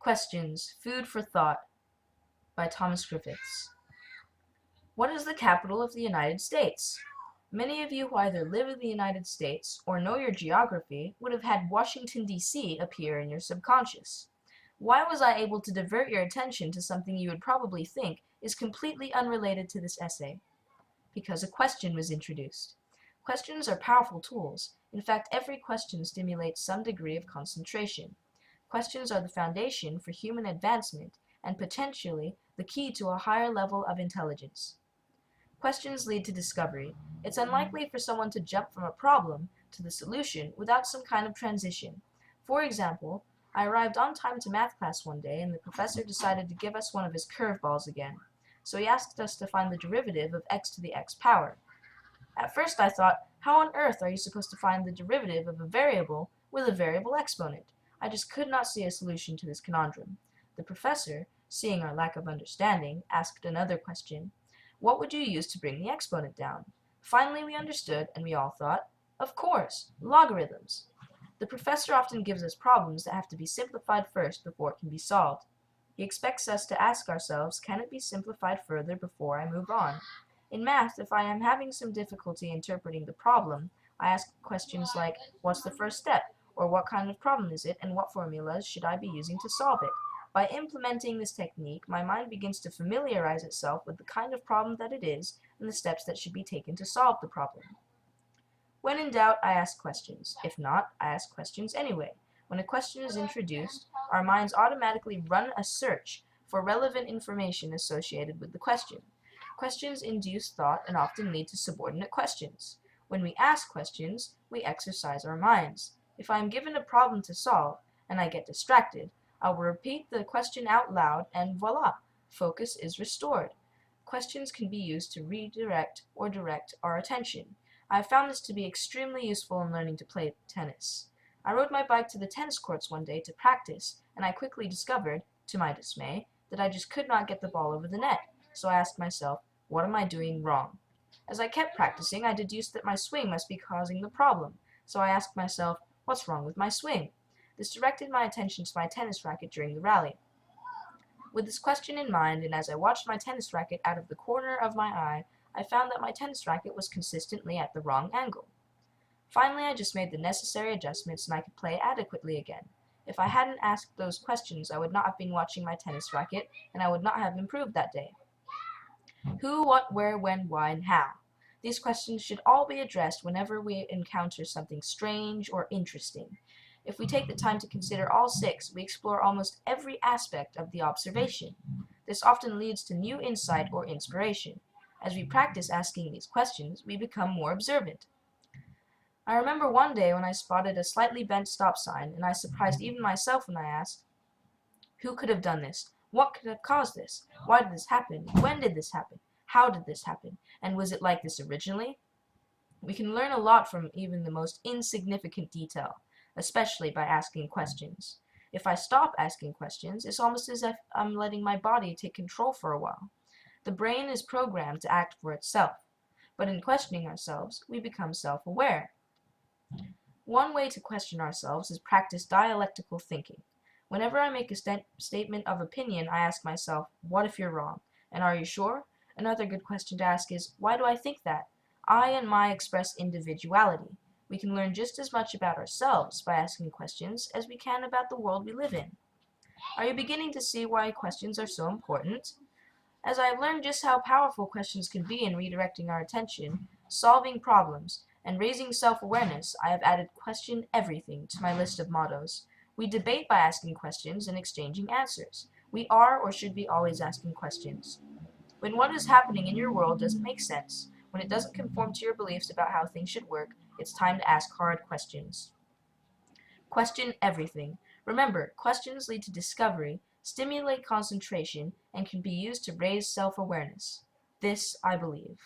Questions, Food for Thought by Thomas Griffiths. What is the capital of the United States? Many of you who either live in the United States or know your geography would have had Washington, D.C. appear in your subconscious. Why was I able to divert your attention to something you would probably think is completely unrelated to this essay? Because a question was introduced. Questions are powerful tools. In fact, every question stimulates some degree of concentration. Questions are the foundation for human advancement and potentially the key to a higher level of intelligence. Questions lead to discovery. It's unlikely for someone to jump from a problem to the solution without some kind of transition. For example, I arrived on time to math class one day and the professor decided to give us one of his curveballs again. So he asked us to find the derivative of x to the x power. At first I thought, how on earth are you supposed to find the derivative of a variable with a variable exponent? I just could not see a solution to this conundrum. The professor, seeing our lack of understanding, asked another question. What would you use to bring the exponent down? Finally we understood, and we all thought, of course, logarithms. The professor often gives us problems that have to be simplified first before it can be solved. He expects us to ask ourselves, can it be simplified further before I move on? In math, if I am having some difficulty interpreting the problem, I ask questions like, what's the first step? Or what kind of problem is it, and what formulas should I be using to solve it? By implementing this technique, my mind begins to familiarize itself with the kind of problem that it is and the steps that should be taken to solve the problem. When in doubt, I ask questions. If not, I ask questions anyway. When a question is introduced, our minds automatically run a search for relevant information associated with the question. Questions induce thought and often lead to subordinate questions. When we ask questions, we exercise our minds. If I am given a problem to solve and I get distracted, I will repeat the question out loud and voila, focus is restored. Questions can be used to redirect or direct our attention. I have found this to be extremely useful in learning to play tennis. I rode my bike to the tennis courts one day to practice, and I quickly discovered, to my dismay, that I just could not get the ball over the net. So I asked myself, what am I doing wrong? As I kept practicing, I deduced that my swing must be causing the problem. So I asked myself, what's wrong with my swing? This directed my attention to my tennis racket during the rally. With this question in mind, and as I watched my tennis racket out of the corner of my eye, I found that my tennis racket was consistently at the wrong angle. Finally, I just made the necessary adjustments and I could play adequately again. If I hadn't asked those questions, I would not have been watching my tennis racket, and I would not have improved that day. Who, what, where, when, why, and how? These questions should all be addressed whenever we encounter something strange or interesting. If we take the time to consider all six, we explore almost every aspect of the observation. This often leads to new insight or inspiration. As we practice asking these questions, we become more observant. I remember one day when I spotted a slightly bent stop sign, and I surprised even myself when I asked, who could have done this? What could have caused this? Why did this happen? When did this happen? How did this happen? And was it like this originally? We can learn a lot from even the most insignificant detail, especially by asking questions. If I stop asking questions, it's almost as if I'm letting my body take control for a while. The brain is programmed to act for itself, but in questioning ourselves, we become self-aware. One way to question ourselves is practice dialectical thinking. Whenever I make a statement of opinion, I ask myself, what if you're wrong? And are you sure? Another good question to ask is, why do I think that? I and my express individuality. We can learn just as much about ourselves by asking questions as we can about the world we live in. Are you beginning to see why questions are so important? As I have learned just how powerful questions can be in redirecting our attention, solving problems, and raising self-awareness, I have added question everything to my list of mottos. We debate by asking questions and exchanging answers. We are or should be always asking questions. When what is happening in your world doesn't make sense, when it doesn't conform to your beliefs about how things should work, it's time to ask hard questions. Question everything. Remember, questions lead to discovery, stimulate concentration, and can be used to raise self-awareness. This I believe.